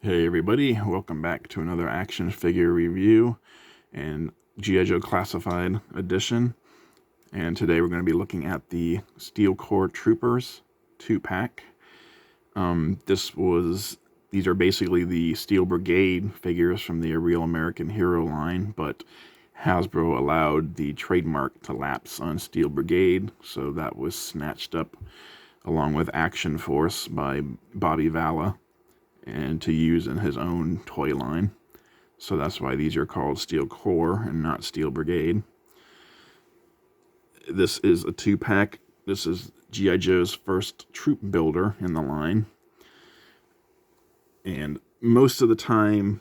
Hey everybody, welcome back to another action figure review and G.I.Joe Classified Edition. And today we're going to be looking at the Steel Corps Troopers 2-pack. These are basically the Steel Brigade figures from the Real American Hero line, but Hasbro allowed the trademark to lapse on Steel Brigade, so that was snatched up along with Action Force by Bobby Valla and to use in his own toy line. So that's why these are called Steel Corps and not Steel Brigade. This is a 2-pack. This is G.I. Joe's first troop builder in the line. And most of the time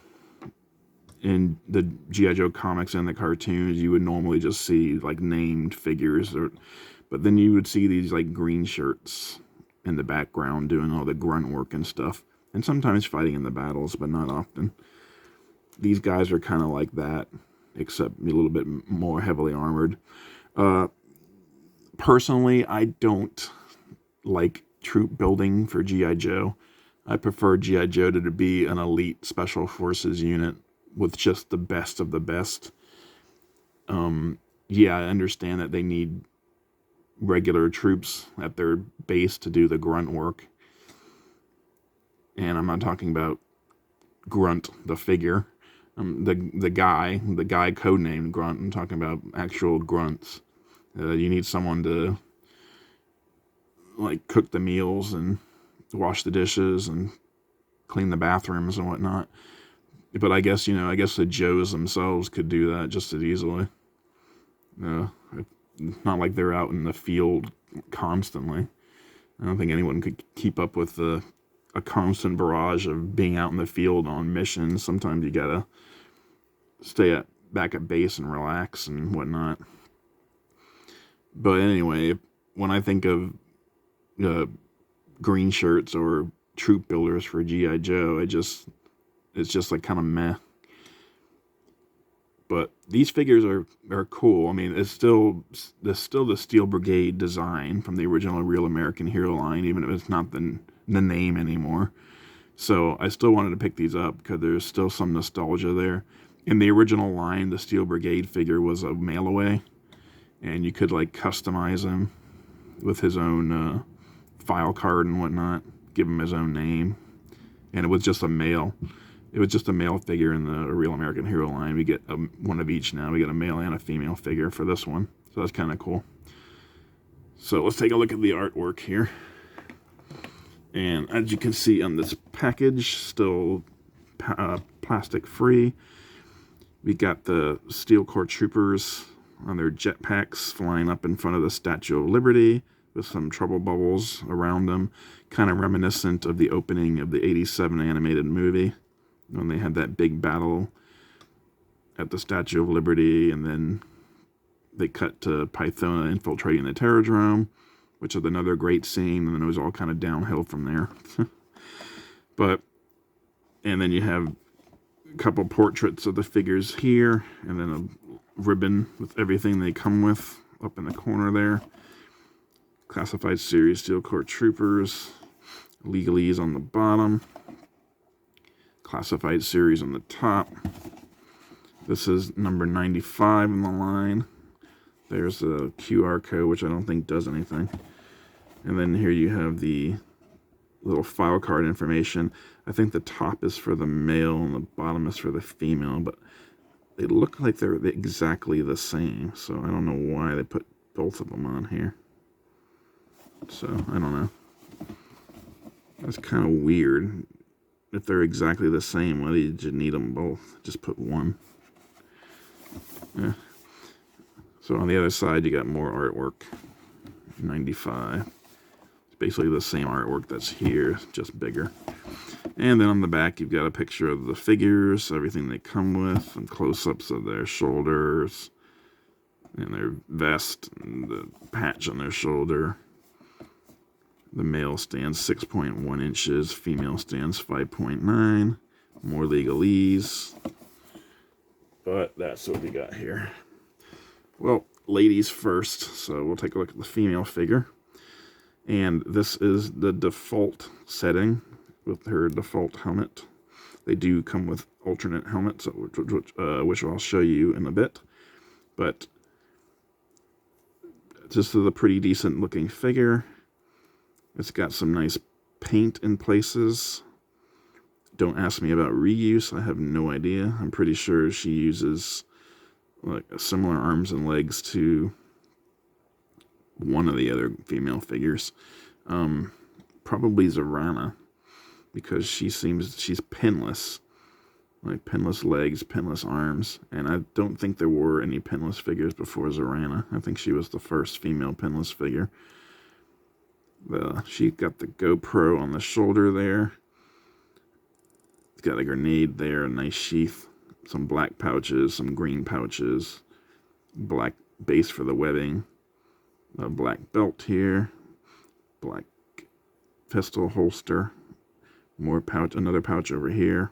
in the G.I. Joe comics and the cartoons, you would normally just see like named figures, but then you would see these like green shirts in the background doing all the grunt work and stuff. And sometimes fighting in the battles, but not often. These guys are kind of like that, except a little bit more heavily armored. Personally, I don't like troop building for G.I. Joe. I prefer G.I. Joe to be an elite special forces unit with just the best of the best. Yeah, I understand that they need regular troops at their base to do the grunt work. And I'm not talking about Grunt, the figure, the guy codenamed Grunt. I'm talking about actual grunts. You need someone to like cook the meals and wash the dishes and clean the bathrooms and whatnot. But I guess the Joes themselves could do that just as easily. Not like they're out in the field constantly. I don't think anyone could keep up with a constant barrage of being out in the field on missions. Sometimes you gotta stay back at base and relax and whatnot. But anyway, when I think of green shirts or troop builders for G.I. Joe, it's just like kind of meh. But these figures are cool. I mean, it's still the Steel Brigade design from the original Real American Hero line, even if it's not the name anymore. So I still wanted to pick these up because there's still some nostalgia there. In the original line, the Steel Brigade figure was a mail-away, and you could like customize him with his own file card and whatnot, give him his own name, and it was just a male. It was just a male figure in the Real American Hero line. We get one of each now. We get a male and a female figure for this one, so that's kind of cool. So let's take a look at the artwork here. And as you can see on this package, still plastic free. We got the Steel Corps Troopers on their jetpacks flying up in front of the Statue of Liberty with some trouble bubbles around them, kind of reminiscent of the opening of the '87 animated movie when they had that big battle at the Statue of Liberty, and then they cut to Pythona infiltrating the Terradrome, which is another great scene, and then it was all kind of downhill from there. And then you have a couple portraits of the figures here, and then a ribbon with everything they come with up in the corner there. Classified Series Steel Corps Troopers, legalese on the bottom, Classified Series on the top. This is number 95 in the line. There's a QR code, which I don't think does anything. And then here you have the little file card information. I think the top is for the male and the bottom is for the female, but they look like they're exactly the same. So I don't know why they put both of them on here. So I don't know. That's kind of weird. If they're exactly the same, why did you need them both? Just put one. Yeah. So on the other side, you got more artwork. 95. It's basically the same artwork that's here, just bigger. And then on the back, you've got a picture of the figures, everything they come with, and close-ups of their shoulders, and their vest, and the patch on their shoulder. The male stands 6.1 inches, female stands 5.9. More legalese. But that's what we got here. Well, ladies first, so we'll take a look at the female figure. And this is the default setting with her default helmet. They do come with alternate helmets, which I'll show you in a bit. But this is a pretty decent looking figure. It's got some nice paint in places. Don't ask me about reuse. I have no idea. I'm pretty sure she uses like similar arms and legs to one of the other female figures. Probably Zorana, because she's pinless. Like pinless legs, pinless arms. And I don't think there were any pinless figures before Zorana. I think she was the first female pinless figure. She got the GoPro on the shoulder there. It's got a grenade there, a nice sheath, some black pouches, some green pouches, black base for the webbing, a black belt here, black pistol holster, more pouch, another pouch over here,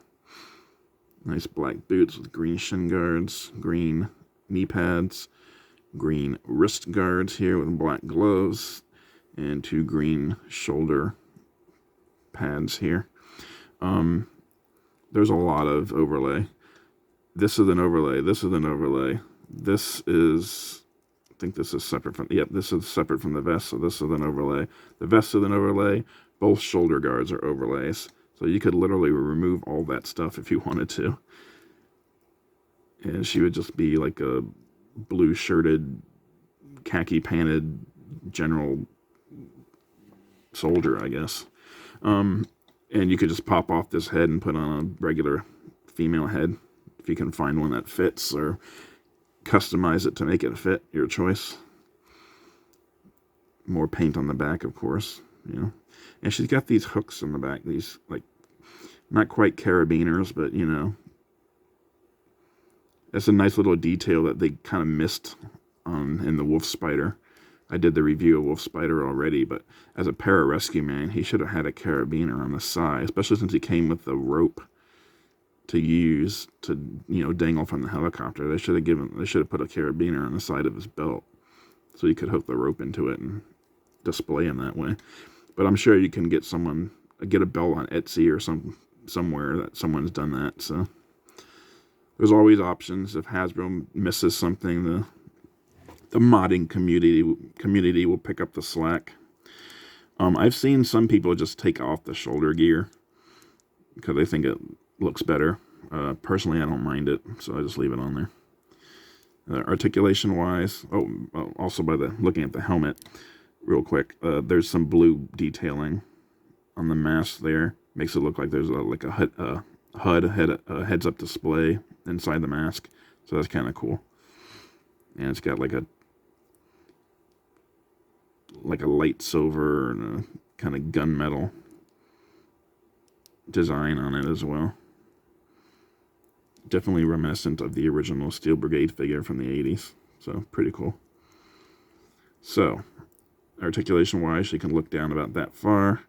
nice black boots with green shin guards, green knee pads, green wrist guards here with black gloves, and 2 green shoulder pads here. There's a lot of overlay. This is an overlay. This is an overlay. This is, I think this is separate from, yep, this is separate from the vest, so this is an overlay. The vest is an overlay. Both shoulder guards are overlays. So you could literally remove all that stuff if you wanted to. And she would just be like a blue-shirted, khaki-panted general soldier, I guess. And you could just pop off this head and put on a regular female head, if you can find one that fits, or customize it to make it fit, your choice. More paint on the back, of course, you know. And she's got these hooks in the back, these, like, not quite carabiners, but, you know, that's a nice little detail that they kind of missed in the Wolf Spider. I did the review of Wolf Spider already, but as a pararescue man, he should have had a carabiner on the side, especially since he came with the rope to use to, you know, dangle from the helicopter. They should have put a carabiner on the side of his belt so you could hook the rope into it and display him that way. But I'm sure you can get a belt on Etsy or somewhere that someone's done that. So there's always options. If Hasbro misses something, the modding community will pick up the slack. I've seen some people just take off the shoulder gear because they think it looks better. Personally, I don't mind it, so I just leave it on there. Articulation-wise, also looking at the helmet, real quick, there's some blue detailing on the mask there. Makes it look like there's a heads-up display inside the mask, so that's kind of cool. And it's got like a light silver and a kind of gunmetal design on it as well. Definitely reminiscent of the original Steel Brigade figure from the 80s. So, pretty cool. So, articulation-wise, she can look down about that far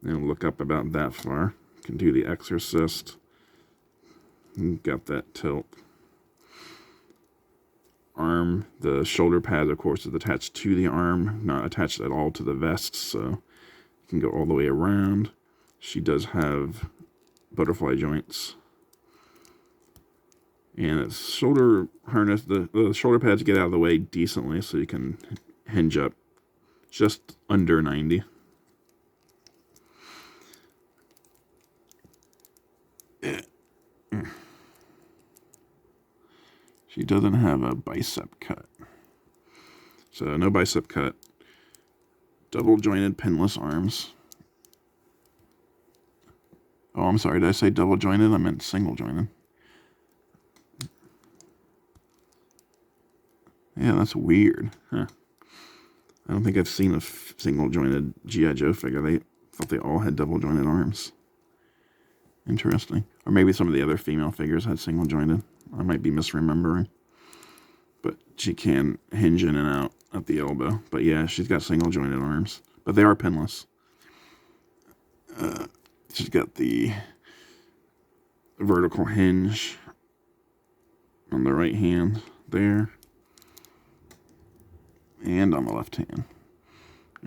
and look up about that far. Can do the Exorcist. Got that tilt. Arm, the shoulder pad, of course, is attached to the arm, not attached at all to the vest, so you can go all the way around. She does have butterfly joints. And its shoulder harness, the shoulder pads get out of the way decently, so you can hinge up just under 90. She doesn't have a bicep cut. So no bicep cut. Double jointed pinless arms. Oh, I'm sorry, did I say double jointed? I meant single jointed. Yeah, that's weird. Huh. I don't think I've seen a single jointed G.I. Joe figure. They thought they all had double jointed arms. Interesting. Or maybe some of the other female figures had single jointed. I might be misremembering. But she can hinge in and out at the elbow. But yeah, she's got single jointed arms. But they are pinless. She's got the vertical hinge on the right hand there. And on the left hand.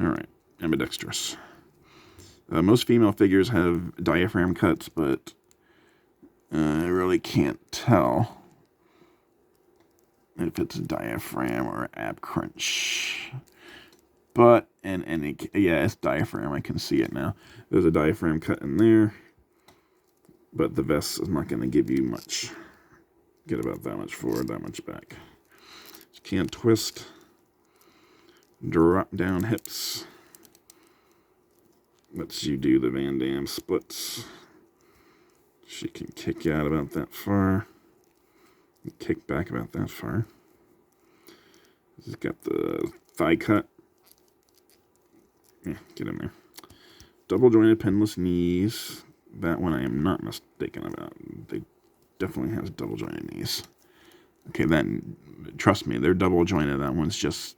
Alright, ambidextrous. Most female figures have diaphragm cuts, but I really can't tell if it's a diaphragm or ab crunch. But in any case, yeah, it's diaphragm. I can see it now. There's a diaphragm cut in there. But the vest is not going to give you much. Get about that much forward, that much back. You can't twist. Drop down hips. Lets you do the Van Damme splits. She can kick out about that far. Kick back about that far. She's got the thigh cut. Yeah, get in there. Double jointed pinless knees. That one I am not mistaken about. They definitely has double jointed knees. Okay, then trust me, they're double jointed. That one's just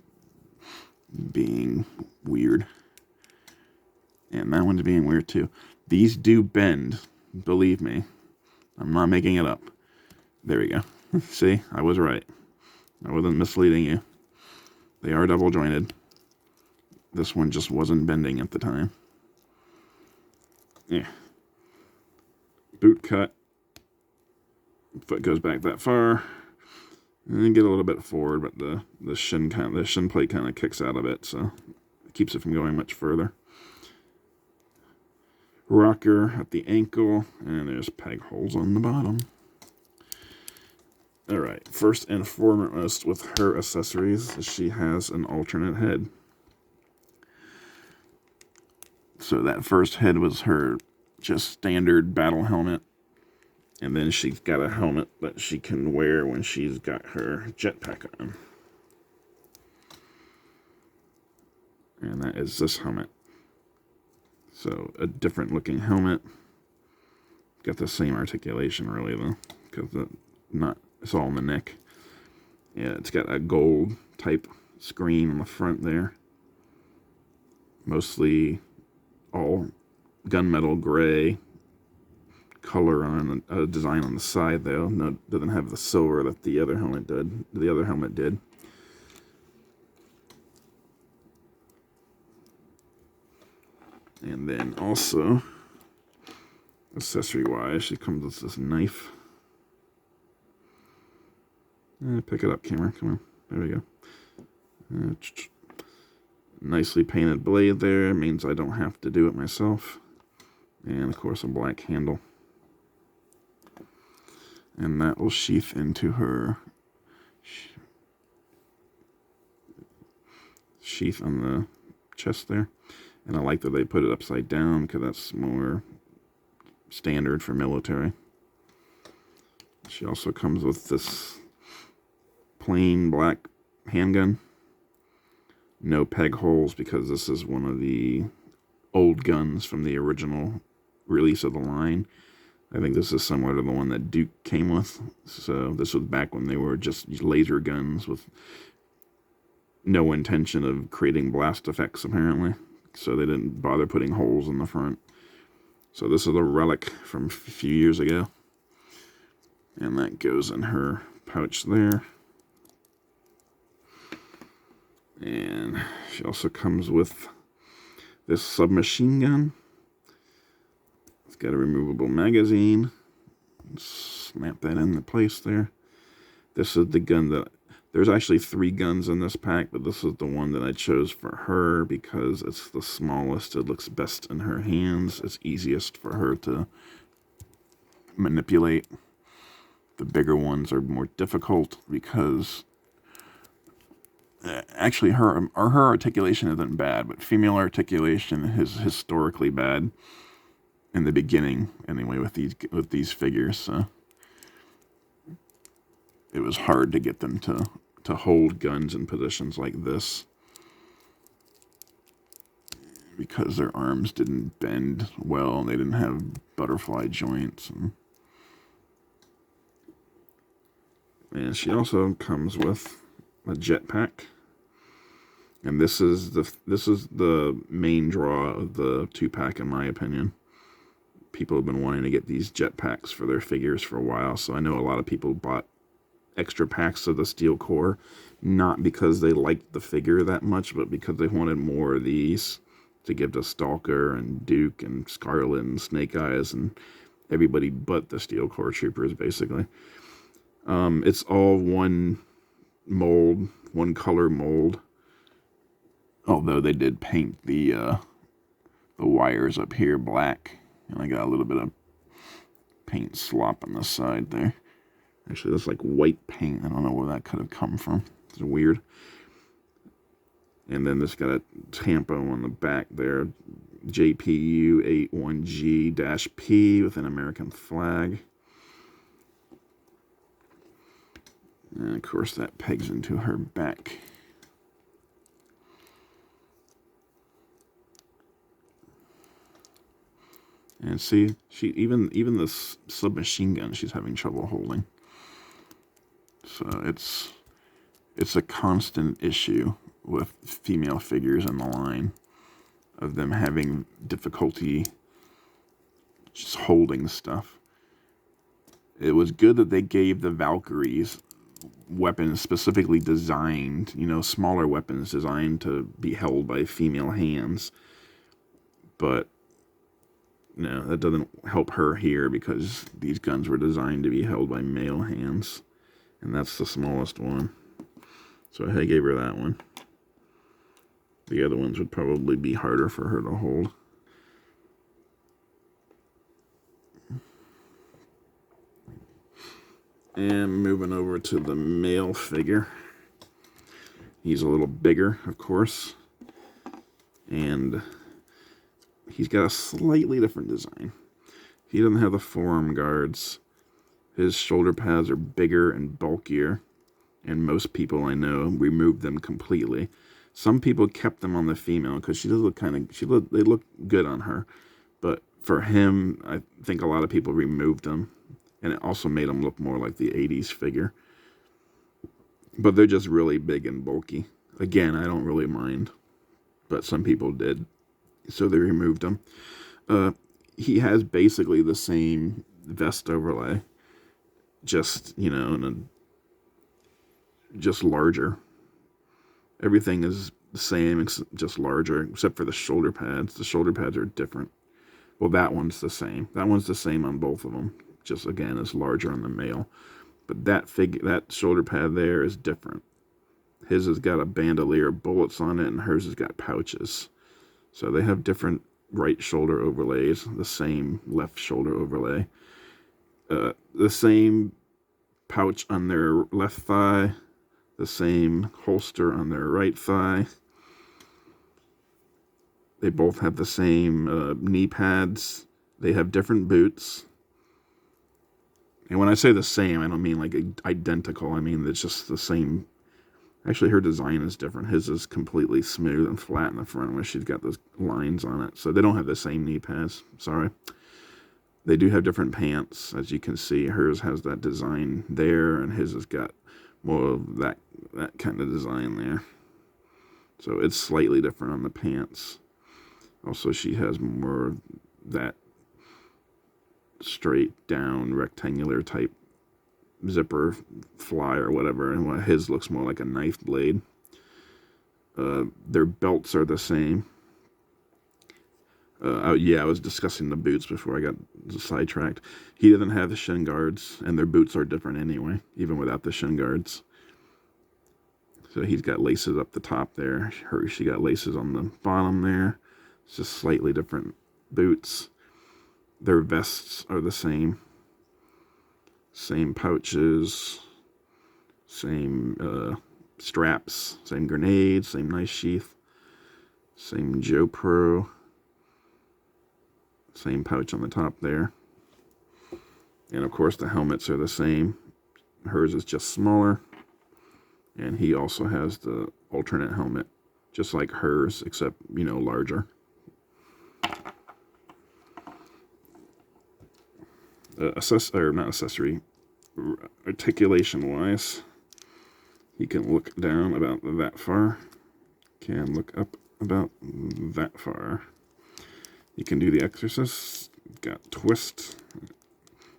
being weird. And that one's being weird too. These do bend, believe me. I'm not making it up. There we go. See, I was right. I wasn't misleading you. They are double jointed. This one just wasn't bending at the time. Yeah. Boot cut. Foot goes back that far. And then get a little bit forward, but the shin plate kind of kicks out of it, so it keeps it from going much further. Rocker at the ankle, and there's peg holes on the bottom. Alright, first and foremost with her accessories, she has an alternate head. So that first head was her just standard battle helmet. And then she's got a helmet that she can wear when she's got her jetpack on. And that is this helmet. So a different looking helmet. Got the same articulation really though, because it's all in the neck. Yeah, it's got a gold type screen on the front there. Mostly all gunmetal gray color on a design on the side though. No, doesn't have the silver that the other helmet did. And then also, accessory wise, she comes with this knife. Pick it up, camera. Come on. There we go. Nicely painted blade there. It means I don't have to do it myself. And of course a black handle. And that will sheath into her sheath on the chest there. And I like that they put it upside down because that's more standard for military. She also comes with this plain black handgun. No peg holes because this is one of the old guns from the original release of the line. I think this is similar to the one that Duke came with. So this was back when they were just laser guns with no intention of creating blast effects apparently. So they didn't bother putting holes in the front. So this is a relic from a few years ago. And that goes in her pouch there. And she also comes with this submachine gun. It's got a removable magazine. Snap that into place there. This is the gun that... There's actually 3 guns in this pack, but this is the one that I chose for her because it's the smallest. It looks best in her hands. It's easiest for her to manipulate. The bigger ones are more difficult because actually her articulation isn't bad, but female articulation is historically bad in the beginning anyway with these figures. So it was hard to get them to hold guns in positions like this because their arms didn't bend well and they didn't have butterfly joints. And she also comes with a jetpack, and this is the main draw of the 2-pack in my opinion. People have been wanting to get these jetpacks for their figures for a while, so I know a lot of people bought extra packs of the steel core, not because they liked the figure that much, but because they wanted more of these to give to Stalker and Duke and Scarlet and Snake Eyes and everybody but the Steel Core Troopers, basically. It's all one mold, one color mold. Although they did paint the wires up here black, and I got a little bit of paint slop on the side there. Actually, that's like white paint. I don't know where that could have come from. It's weird. And then this got a tampo on the back there. JPU 81G-P with an American flag. And of course that pegs into her back. And see, she even this submachine gun she's having trouble holding. So it's a constant issue with female figures in the line of them having difficulty just holding stuff. It was good that they gave the Valkyries weapons specifically designed, smaller weapons designed to be held by female hands. But no, that doesn't help her here because these guns were designed to be held by male hands. And that's the smallest one. So I gave her that one. The other ones would probably be harder for her to hold. And moving over to the male figure. He's a little bigger, of course. And he's got a slightly different design. He doesn't have the forearm guards. His shoulder pads are bigger and bulkier. And most people I know removed them completely. Some people kept them on the female because she does look they look good on her. But for him, I think a lot of people removed them. And it also made him look more like the 80s figure. But they're just really big and bulky. Again, I don't really mind. But some people did. So they removed him. He has basically the same vest overlay. Just, just larger. Everything is the same, just larger, except for the shoulder pads. The shoulder pads are different. Well, that one's the same. That one's the same on both of them. Just, again, it's larger on the male. But that shoulder pad there is different. His has got a bandolier of bullets on it, and hers has got pouches. So they have different right shoulder overlays, the same left shoulder overlay. The same pouch on their left thigh, the same holster on their right thigh. They both have the same knee pads. They have different boots. And when I say the same, I don't mean like identical. I mean it's just the same. Actually, her design is different. His is completely smooth and flat in the front, where she's got those lines on it. So they don't have the same knee pads. Sorry. They do have different pants, as you can see. Hers has that design there, and his has got more of that kind of design there. So it's slightly different on the pants. Also, she has more of that straight down rectangular type zipper fly or whatever, and his looks more like a knife blade. Their belts are the same. I was discussing the boots before I got sidetracked. He doesn't have the shin guards, and their boots are different anyway, even without the shin guards. So he's got laces up the top there. She got laces on the bottom there. It's just slightly different boots. Their vests are the same. Same pouches. Same straps. Same grenades. Same knife sheath. Same Joe Pro. Same pouch on the top there. And of course the helmets are the same. Hers is just smaller. And he also has the alternate helmet, just like hers, except, larger. Articulation-wise, he can look down about that far. Can look up about that far. He can do the Exorcist. Got twist,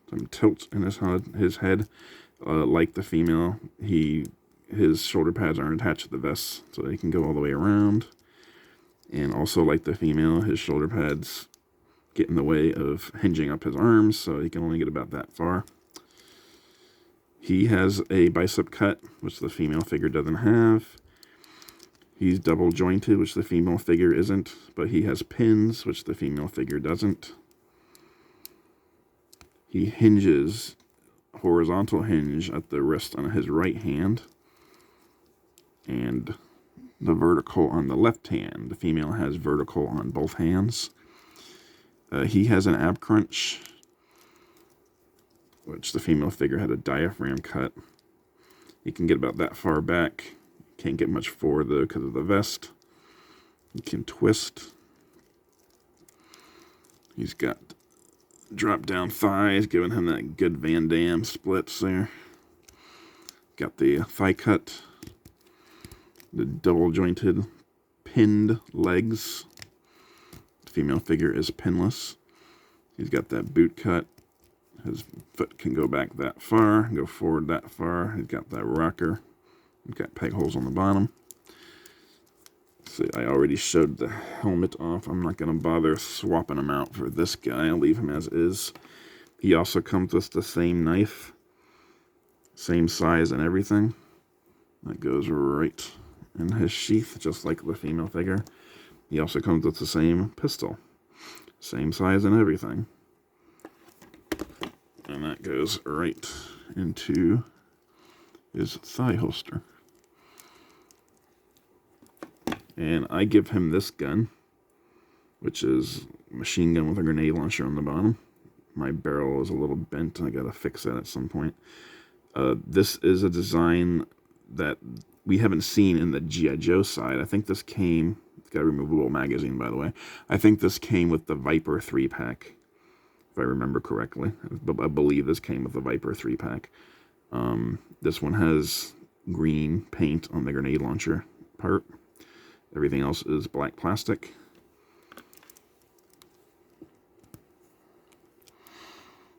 some tilt in his head. Like the female, his shoulder pads aren't attached to the vest, so they can go all the way around. And also, like the female, his shoulder pads get in the way of hinging up his arms, so he can only get about that far. He has a bicep cut, which the female figure doesn't have. He's double jointed, which the female figure isn't, but he has pins, which the female figure doesn't. He hinges, horizontal hinge at the wrist on his right hand, and the vertical on the left hand. The female has vertical on both hands. He has an ab crunch, which the female figure had a diaphragm cut. He can get about that far back. Can't get much forward though because of the vest. He can twist. He's got drop down thighs, giving him that good Van Damme splits there. Got the thigh cut. The double jointed pinned legs. The female figure is pinless. He's got that boot cut. His foot can go back that far, go forward that far. He's got that rocker. He's got peg holes on the bottom. See, I already showed the helmet off. I'm not going to bother swapping him out for this guy. I'll leave him as is. He also comes with the same knife. Same size and everything. That goes right in his sheath, just like the female figure. He also comes with the same pistol. Same size and everything. And that goes right into his thigh holster. And I give him this gun, which is a machine gun with a grenade launcher on the bottom. My barrel is a little bent. I gotta fix that at some point. This is a design that we haven't seen in the G.I.Joe side. I think this came, it's got a removable magazine, by the way. I think this came with the Viper 3-pack, if I remember correctly. I believe this came with the Viper 3-pack. This one has green paint on the grenade launcher part. Everything else is black plastic.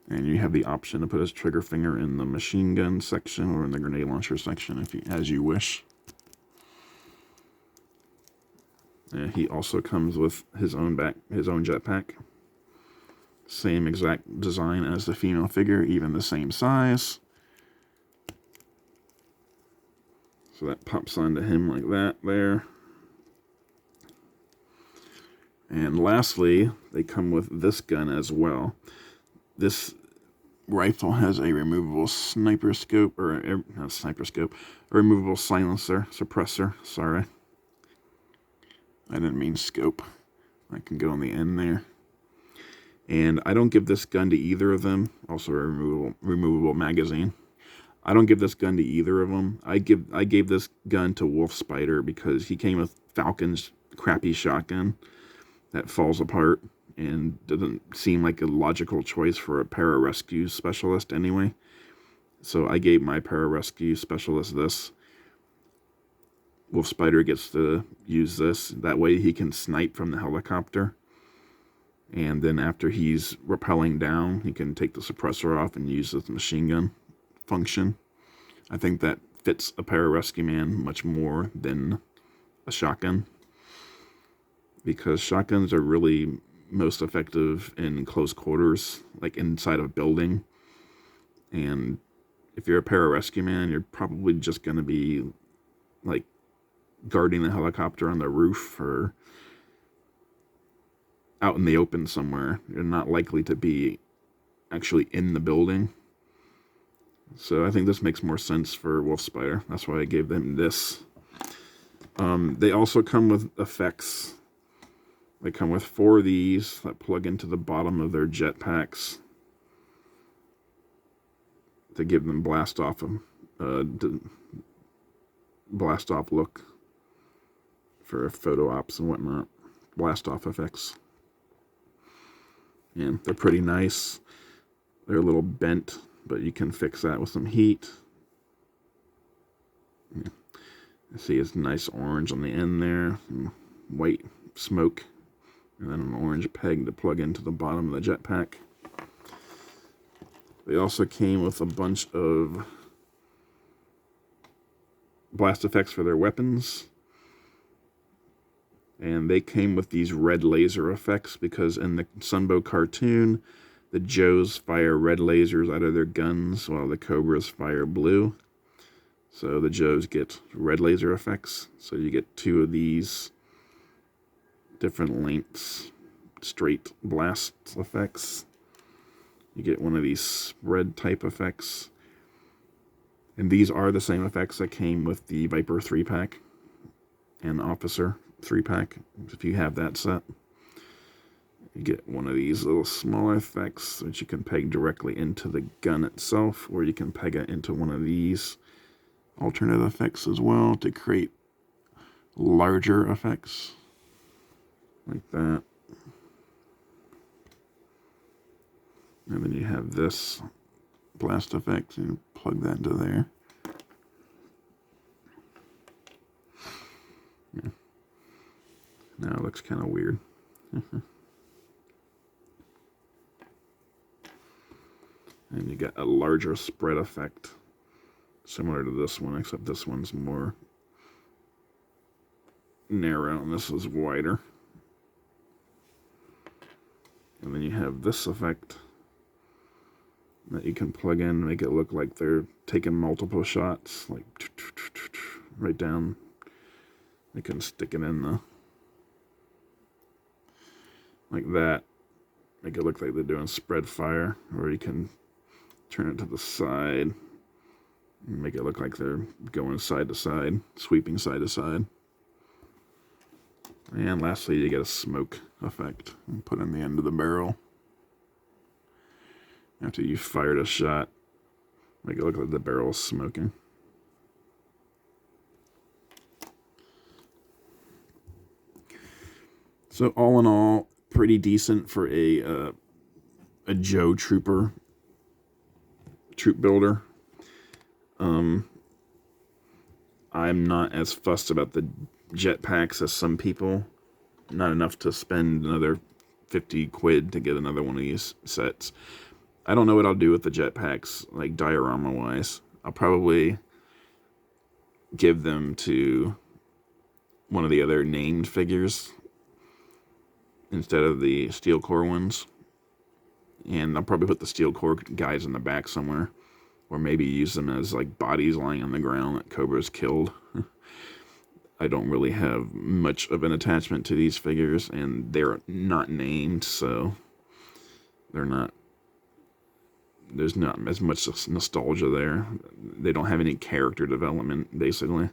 And you have the option to put his trigger finger in the machine gun section or in the grenade launcher section, if you, as you wish. He also comes with his own jetpack. Same exact design as the female figure, even the same size. So that pops onto him like that there. And lastly, they come with this gun as well. This rifle has a removable sniper scope, or not sniper scope, a removable silencer, suppressor, sorry. I didn't mean scope. I can go on the end there. And I don't give this gun to either of them. Also a removable magazine. I don't give this gun to either of them. I gave this gun to Wolf Spider because he came with Falcon's crappy shotgun that falls apart and doesn't seem like a logical choice for a pararescue specialist anyway. So I gave my pararescue specialist this. Wolf Spider gets to use this. That way he can snipe from the helicopter. And then after he's rappelling down, he can take the suppressor off and use this machine gun function. I think that fits a pararescue man much more than a shotgun. Because shotguns are really most effective in close quarters, like inside a building. And if you're a pararescue man, you're probably just going to be like guarding the helicopter on the roof or out in the open somewhere. You're not likely to be actually in the building. So I think this makes more sense for Wolf Spider. That's why I gave them this. They also come with effects. They come with 4 of these that plug into the bottom of their jetpacks to give them blast off look for photo ops and whatnot. Blast off effects. And they're pretty nice. They're a little bent, but you can fix that with some heat. Yeah. See, it's nice orange on the end there, some white smoke, and then an orange peg to plug into the bottom of the jetpack. They also came with a bunch of blast effects for their weapons. And they came with these red laser effects because in the Sunbow cartoon, the Joes fire red lasers out of their guns while the Cobras fire blue. So the Joes get red laser effects. So you get two of these different lengths, straight blast effects. You get one of these spread type effects. And these are the same effects that came with the Viper 3-pack and Officer 3-pack, if you have that set. You get one of these little smaller effects that you can peg directly into the gun itself, or you can peg it into one of these alternate effects as well to create larger effects, like that. And then you have this blast effect, and you plug that into there. Yeah. Now it looks kind of weird. And you get a larger spread effect, similar to this one, except this one's more narrow and this is wider. And then you have this effect that you can plug in and make it look like they're taking multiple shots, like right down. You can stick it in the, like that, make it look like they're doing spread fire, or you can turn it to the side and make it look like they're going side to side, sweeping side to side. And lastly, you get a smoke effect and put in the end of the barrel. After you fired a shot, make it look like the barrel is smoking. So all in all, pretty decent for a Joe troop builder. I'm not as fussed about the jetpacks as some people. Not enough to spend another 50 quid to get another one of these sets. I don't know what I'll do with the jetpacks, like diorama-wise. I'll probably give them to one of the other named figures instead of the steel core ones. And I'll probably put the steel core guys in the back somewhere. Or maybe use them as like bodies lying on the ground that Cobra's killed. I don't really have much of an attachment to these figures, and they're not named, so there's not as much nostalgia there. They don't have any character development, basically.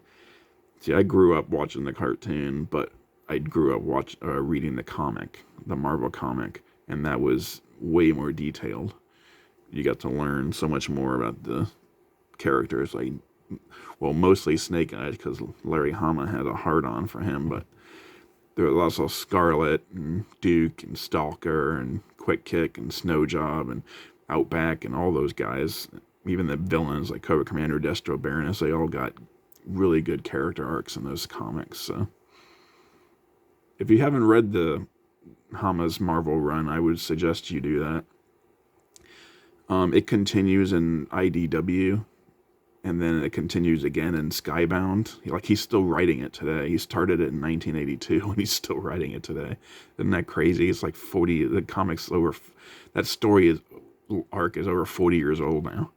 See, I grew up watching the cartoon, but I grew up reading the comic, the Marvel comic, and that was way more detailed. You got to learn so much more about the characters, like, well, mostly Snake Eyes, because Larry Hama had a hard-on for him, but there was also Scarlet, and Duke, and Stalker, and Quick Kick, and Snow Job, and Outback, and all those guys. Even the villains, like Cobra Commander, Destro, Baroness, they all got really good character arcs in those comics, so. If you haven't read the Hama's Marvel run, I would suggest you do that. It continues in IDW, and then it continues again in Skybound. Like, he's still writing it today. He started it in 1982, and he's still writing it today. Isn't that crazy? It's like 40, the comic's over, that story arc is over 40 years old now,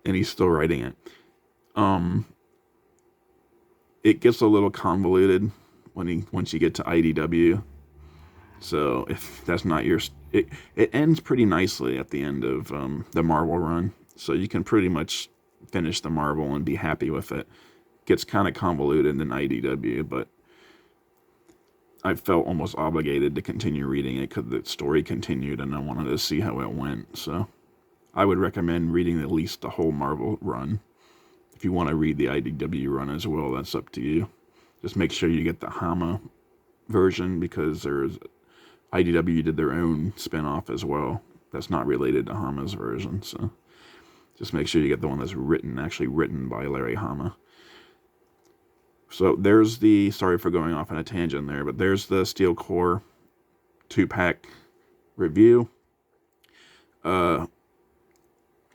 and he's still writing it. It gets a little convoluted once you get to IDW. So if that's not your, it ends pretty nicely at the end of the Marvel run. So you can pretty much finish the Marvel and be happy with it. Gets kind of convoluted in IDW, but I felt almost obligated to continue reading it because the story continued and I wanted to see how it went. So I would recommend reading at least the whole Marvel run. If you want to read the IDW run as well, that's up to you. Just make sure you get the Hama version, because IDW did their own spin-off as well. That's not related to Hama's version, so just make sure you get the one that's actually written by Larry Hama. So there's sorry for going off on a tangent there, but there's the Steel Core 2-pack review.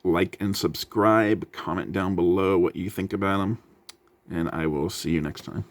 Like and subscribe, comment down below what you think about them, and I will see you next time.